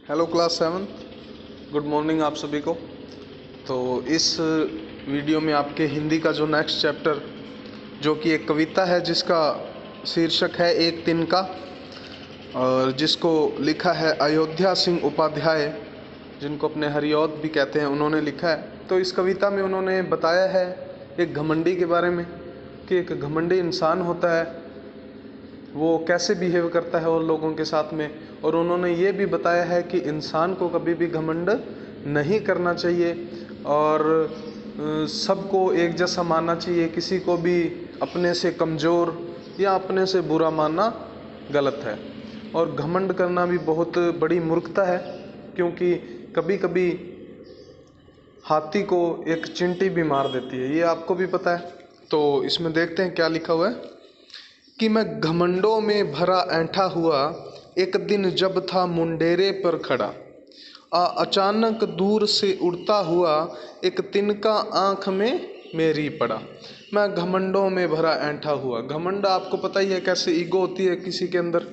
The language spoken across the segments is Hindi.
हेलो क्लास 7, गुड मॉर्निंग आप सभी को। तो इस वीडियो में आपके हिंदी का जो नेक्स्ट चैप्टर, जो कि एक कविता है जिसका शीर्षक है एक तिनका, और जिसको लिखा है अयोध्या सिंह उपाध्याय, जिनको अपने हरिऔध भी कहते हैं, उन्होंने लिखा है। तो इस कविता में उन्होंने बताया है एक घमंडी के बारे में कि एक घमंडी इंसान होता है, वो कैसे बिहेव करता है और लोगों के साथ में। और उन्होंने ये भी बताया है कि इंसान को कभी भी घमंड नहीं करना चाहिए और सबको एक जैसा मानना चाहिए। किसी को भी अपने से कमज़ोर या अपने से बुरा मानना गलत है। और घमंड करना भी बहुत बड़ी मूर्खता है, क्योंकि कभी कभी हाथी को एक चींटी भी मार देती है, ये आपको भी पता है। तो इसमें देखते हैं क्या लिखा हुआ है कि मैं घमंडों में भरा ऐंठा हुआ, एक दिन जब था मुंडेरे पर खड़ा, अचानक दूर से उड़ता हुआ एक तिनका आँख में मेरी पड़ा। मैं घमंडों में भरा ऐंठा हुआ। घमंड आपको पता ही है कैसे ईगो होती है किसी के अंदर।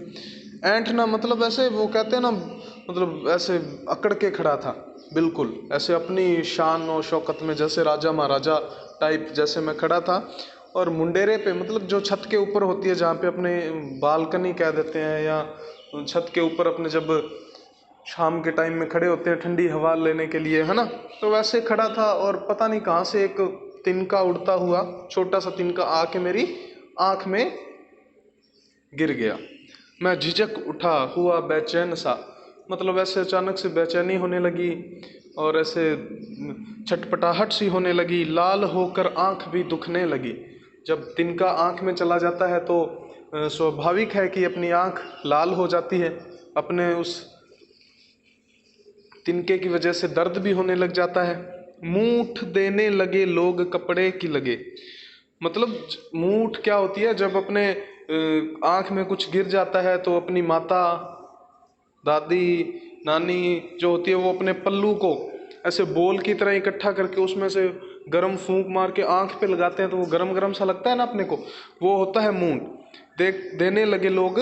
ऐंठना मतलब ऐसे, वो कहते हैं ना, मतलब ऐसे अकड़ के खड़ा था, बिल्कुल ऐसे अपनी शान और शौकत में, जैसे राजा महाराजा टाइप जैसे मैं खड़ा था। और मुंडेरे पे मतलब जो छत के ऊपर होती है, जहाँ पे अपने बालकनी कह देते हैं, या छत के ऊपर अपने जब शाम के टाइम में खड़े होते हैं ठंडी हवा लेने के लिए, है ना। तो वैसे खड़ा था और पता नहीं कहाँ से एक तिनका उड़ता हुआ, छोटा सा तिनका आके मेरी आँख में गिर गया। मैं झिझक उठा हुआ बेचैन सा, मतलब ऐसे अचानक से बेचैनी होने लगी और ऐसे छटपटाहट सी होने लगी। लाल होकर आँख भी दुखने लगी। जब तिनका आँख में चला जाता है तो स्वाभाविक है कि अपनी आँख लाल हो जाती है। अपने उस तिनके की वजह से दर्द भी होने लग जाता है। मूठ देने लगे लोग कपड़े की लगे, मतलब मूठ क्या होती है, जब अपने आँख में कुछ गिर जाता है तो अपनी माता, दादी, नानी जो होती है, वो अपने पल्लू को ऐसे बोल की तरह इकट्ठा करके उसमें से गरम फूंक मार के आँख पे लगाते हैं, तो वो गरम गरम सा लगता है ना अपने को, वो होता है मूठ। देने लगे लोग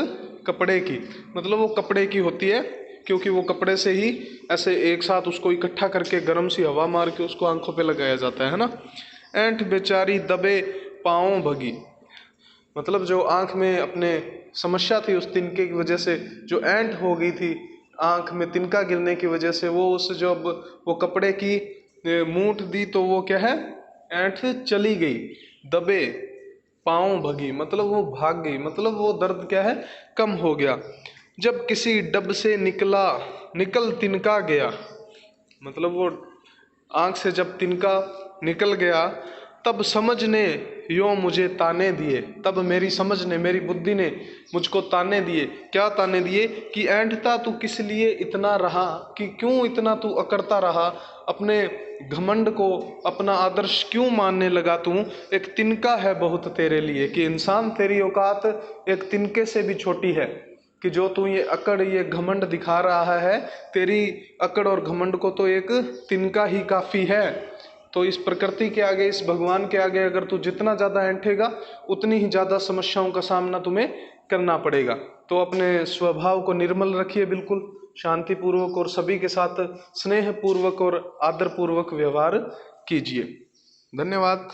कपड़े की, मतलब वो कपड़े की होती है, क्योंकि वो कपड़े से ही ऐसे एक साथ उसको इकट्ठा करके गर्म सी हवा मार के उसको आंखों पे लगाया जाता है ना। ऐंठ बेचारी दबे पाँव भगी, मतलब जो आँख में अपने समस्या थी उस तिनके की वजह से, जो ऐंठ हो गई थी आँख में तिनका गिरने की वजह से, वो उस जब वो कपड़े की मूठ दी तो वो क्या है, ऐंठ चली गई। दबे पाँव भगी, मतलब वो भाग गई, मतलब वो दर्द क्या है, कम हो गया। जब किसी डब से निकल तिनका गया, मतलब वो आँख से जब तिनका निकल गया, तब समझ ने यों मुझे ताने दिए, तब मेरी समझ ने, मेरी बुद्धि ने मुझको ताने दिए। क्या ताने दिए कि ऐंठता तू किस लिए इतना रहा, कि क्यों इतना तू अकड़ता रहा, अपने घमंड को अपना आदर्श क्यों मानने लगा तू। एक तिनका है बहुत तेरे लिए, कि इंसान तेरी औकात एक तिनके से भी छोटी है, कि जो तू ये अकड़, ये घमंड दिखा रहा है, तेरी अकड़ और घमंड को तो एक तिनका ही काफ़ी है। तो इस प्रकृति के आगे, इस भगवान के आगे अगर तू जितना ज़्यादा ऐंठेगा, उतनी ही ज़्यादा समस्याओं का सामना तुम्हें करना पड़ेगा। तो अपने स्वभाव को निर्मल रखिए, बिल्कुल शांतिपूर्वक, और सभी के साथ स्नेहपूर्वक और आदरपूर्वक व्यवहार कीजिए। धन्यवाद।